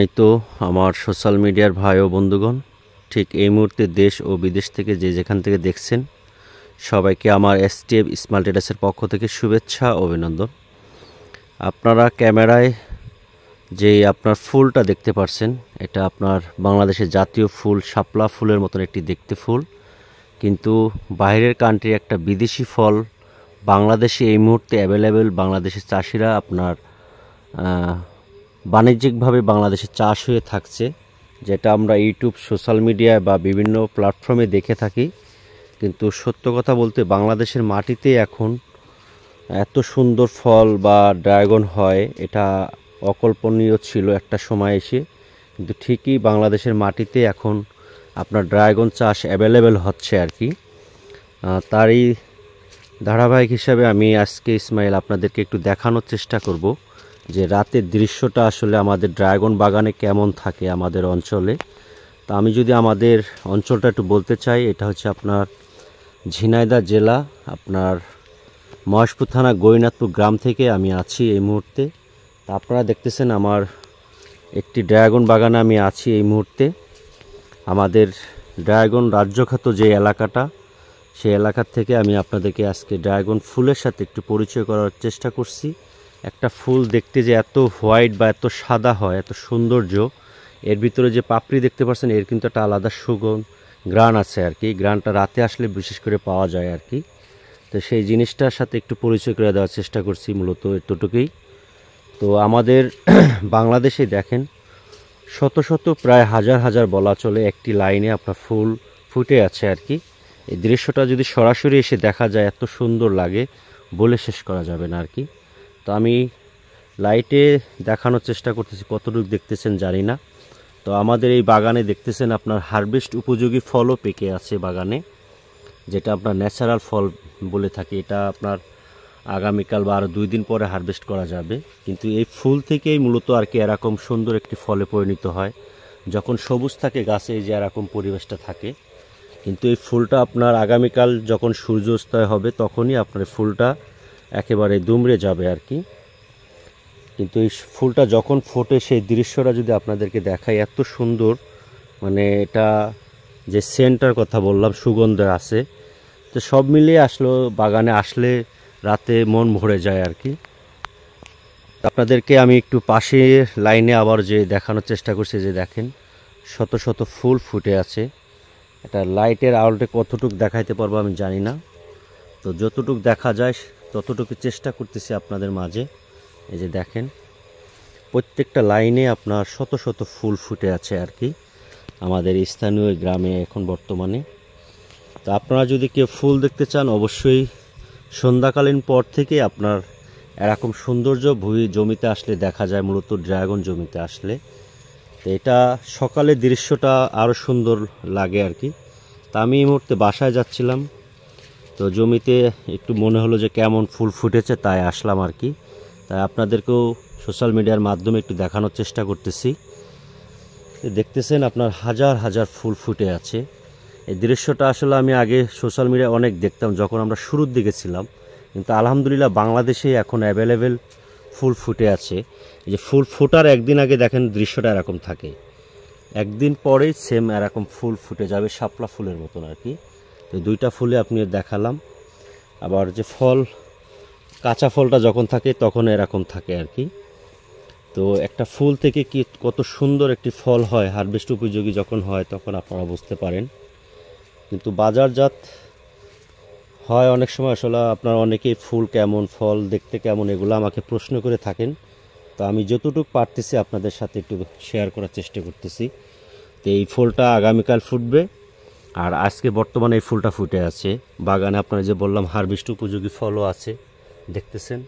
এই তো আমার সোশ্যাল মিডিয়ার ভাই ও বন্ধুগণ, ঠিক এই মুহূর্তে দেশ ও বিদেশ থেকে যে যেখান থেকে দেখছেন সবাইকে আমার এসটিএফ স্মার্ট ট্রেডার্সের পক্ষ থেকে শুভেচ্ছা ও অভিনন্দন। আপনারা ক্যামেরায় যে আপনার ফুলটা দেখতে পারছেন, এটা আপনার বাংলাদেশের জাতীয় ফুল শাপলা ফুলের মতন একটি দেখতে ফুল, কিন্তু বাইরের কান্ট্রি একটা বিদেশি ফল বাংলাদেশে এই মুহূর্তে অ্যাভেলেবেল। বাংলাদেশের চাষিরা আপনার বাণিজ্যিকভাবে বাংলাদেশে চাষ হয়ে থাকছে, যেটা আমরা ইউটিউব সোশ্যাল মিডিয়া বা বিভিন্ন প্ল্যাটফর্মে দেখে থাকি। কিন্তু সত্য কথা বলতে বাংলাদেশের মাটিতে এখন এত সুন্দর ফল বা ড্রাগন হয়, এটা অকল্পনীয় ছিল একটা সময় এসে। কিন্তু ঠিকই বাংলাদেশের মাটিতে এখন আপনার ড্রাগন চাষ অ্যাভেলেবেল হচ্ছে আর কি। তারই ধারাবাহিক হিসাবে আমি আজকে ইসমাইল আপনাদেরকে একটু দেখানোর চেষ্টা করব যে রাতের দৃশ্যটা আসলে আমাদের ড্রাগন বাগানে কেমন থাকে আমাদের অঞ্চলে। তা আমি যদি আমাদের অঞ্চলটা একটু বলতে চাই, এটা হচ্ছে আপনার ঝিনাইদহ জেলা, আপনার মহেশপুর থানা গৌরীনাথপুর গ্রাম থেকে আমি আছি এই মুহূর্তে। তা আপনারা দেখতেছেন আমার একটি ড্রাগন বাগানে আমি আছি এই মুহূর্তে। আমাদের ড্রাগন রাজ্যখ্যাত যে এলাকাটা, সেই এলাকার থেকে আমি আপনাদেরকে আজকে ড্রাগন ফুলের সাথে একটু পরিচয় করার চেষ্টা করছি। একটা ফুল দেখতে যে এত হোয়াইট বা এত সাদা হয়, এত সৌন্দর্য, এর ভিতরে যে পাপড়ি দেখতে পাচ্ছেন এর কিন্তু একটা আলাদা সুগন্ধ গ্রান আছে আর কি। গ্রানটা রাতে আসলে বিশেষ করে পাওয়া যায় আর কি। তো সেই জিনিসটার সাথে একটু পরিচয় করে দেওয়ার চেষ্টা করছি, মূলত এতটুকুই। তো আমাদের বাংলাদেশে দেখেন শত শত প্রায় হাজার হাজার বলা চলে একটি লাইনে আপনার ফুল ফুটে আছে আর কি। এই দৃশ্যটা যদি সরাসরি এসে দেখা যায় এত সুন্দর লাগে, বলে শেষ করা যাবে না আর কি। তো আমি লাইটে দেখানোর চেষ্টা করতেছি, কতটুকু দেখতেছেন জানি না। তো আমাদের এই বাগানে দেখতেছেন আপনার হারভেস্ট উপযোগী ফলও পেকে আছে বাগানে, যেটা আপনার ন্যাচারাল ফল বলে থাকি। এটা আপনার আগামীকাল বা আরও 2 দিন পরে হারভেস্ট করা যাবে। কিন্তু এই ফুল থেকেই মূলত আর কি এরকম সুন্দর একটি ফলে পরিণত হয়। যখন সবুজ থাকে গাছে, এই যে এরকম পরিবেশটা থাকে। কিন্তু এই ফুলটা আপনার আগামীকাল যখন সূর্যাস্তয় হবে তখনই আপনার ফুলটা একেবারে দুমড়ে যাবে আর কি। কিন্তু এই ফুলটা যখন ফোটে সেই দৃশ্যটা যদি আপনাদেরকে দেখাই, এত সুন্দর, মানে এটা যে সেন্টার কথা বললাম, সুগন্ধ আছে। তো সব মিলিয়ে আসলো বাগানে আসলে রাতে মন ভরে যায় আর কি। আপনাদেরকে আমি একটু পাশে লাইনে আবার যে দেখানোর চেষ্টা করছি, যে দেখেন শত শত ফুল ফুটে আছে। এটা লাইটের আলোতে কতটুকু দেখাইতে পারবো আমি জানি না, তো যতটুকু দেখা যায় ততটুকু চেষ্টা করতেছি আপনাদের মাঝে। এই যে দেখেন প্রত্যেকটা লাইনে আপনার শত শত ফুল ফুটে আছে আর কি আমাদের স্থানীয় গ্রামে এখন বর্তমানে। তো আপনারা যদি কেউ ফুল দেখতে চান, অবশ্যই সন্ধ্যাকালীন পর থেকে আপনার এরকম সৌন্দর্য জমিতে আসলে দেখা যায়, মূলত ড্রাগন জমিতে আসলে। তো এটা সকালের দৃশ্যটা আরও সুন্দর লাগে আর কি। তা আমি এই মুহূর্তে বাসায় যাচ্ছিলাম, তো জমিতে একটু মনে হলো যে কেমন ফুল ফুটেছে, তাই আসলাম আর কি। তাই আপনাদেরকেও সোশ্যাল মিডিয়ার মাধ্যমে একটু দেখানোর চেষ্টা করতেছি। দেখতেছেন আপনার হাজার হাজার ফুল ফুটে আছে। এই দৃশ্যটা আসলে আমি আগে সোশ্যাল মিডিয়ায় অনেক দেখতাম যখন আমরা শুরুর দিকে ছিলাম, কিন্তু আলহামদুলিল্লাহ বাংলাদেশে এখন অ্যাভেলেবেল ফুল ফুটে আছে। এই যে ফুল ফোটার একদিন আগে দেখেন দৃশ্যটা এরকম থাকে, একদিন পরেই সেম এরকম ফুল ফুটে যাবে, শাপলা ফুলের মতন আর কি। তো 2টা ফুলে আপনি দেখালাম। আবার যে ফল, কাঁচা ফলটা যখন থাকে তখন এরকম থাকে আর কি। তো একটা ফুল থেকে কি কত সুন্দর একটি ফল হয়, হারভেস্ট উপযোগী যখন হয় তখন আপনারা বুঝতে পারেন। কিন্তু বাজারজাত হয় অনেক সময় আসলে আপনারা অনেকেই ফুল কেমন, ফল দেখতে কেমন, এগুলো আমাকে প্রশ্ন করে থাকেন। তো আমি যতটুকু পারতেছি আপনাদের সাথে একটু শেয়ার করার চেষ্টা করতেছি। তো এই ফুলটা আগামীকাল ফুটবে, আর আজকে বর্তমানে এই ফুলটা ফুটে আছে বাগানে। আপনারা যে বললাম হারভেস্ট উপযোগী ফলও আছে, দেখতেছেন।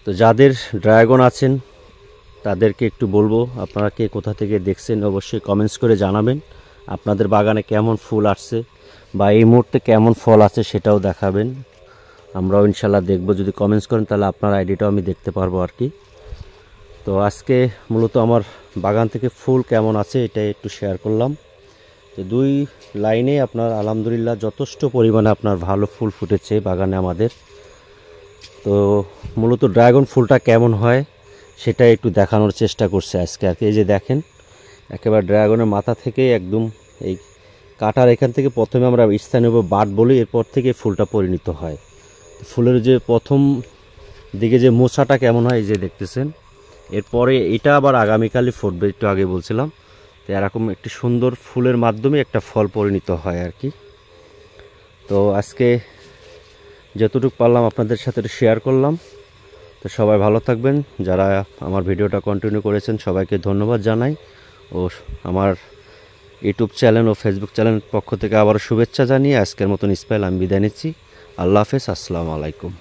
তো যাদের ড্রাগন আছেন তাদেরকে একটু বলবো, আপনারা কে কোথা থেকে দেখছেন অবশ্যই কমেন্টস করে জানাবেন। আপনাদের বাগানে কেমন ফুল আসছে বা এই মুহূর্তে কেমন ফল আছে সেটাও দেখাবেন, আমরাও ইনশাল্লাহ দেখব। যদি কমেন্টস করেন তাহলে আপনার আইডিটাও আমি দেখতে পারবো আর কি। তো আজকে মূলত আমার বাগান থেকে ফুল কেমন আছে এটাই একটু শেয়ার করলাম। তো 2 লাইনে আপনার আলহামদুলিল্লাহ যথেষ্ট পরিমাণে আপনার ভালো ফুল ফুটেছে বাগানে আমাদের। তো তো মূলত ড্রাগন ফুলটা কেমন হয় সেটাই একটু দেখানোর চেষ্টা করছে আজকে আর কি। এই যে দেখেন একেবারে ড্রাগনের মাথা থেকে একদম এই কাটার এখান থেকে প্রথমে আমরা স্থানীয় বাট বলি, এরপর থেকে ফুলটা পরিণত হয়। ফুলের যে প্রথম দিকে যে মোচাটা কেমন হয় এই যে দেখতেছেন, এরপরে এটা আবার আগামীকালই ফুটবে, একটু আগে বলছিলাম। তো এরকম একটি সুন্দর ফুলের মাধ্যমে একটা ফল পরিণত হয় আর কি। তো আজকে যতটুকু পারলাম আপনাদের সাথে শেয়ার করলাম। তো সবাই ভালো থাকবেন, যারা আমার ভিডিওটা কন্টিনিউ করেছেন সবাইকে ধন্যবাদ জানাই। ও আমার ইউটিউব চ্যানেল ও ফেসবুক চ্যানেলের পক্ষ থেকে আবারও শুভেচ্ছা জানিয়ে আজকের মতন ইসমাইল আমি বিদায় নিচ্ছি। আল্লাহ হাফেজ, আসসালামু আলাইকুম।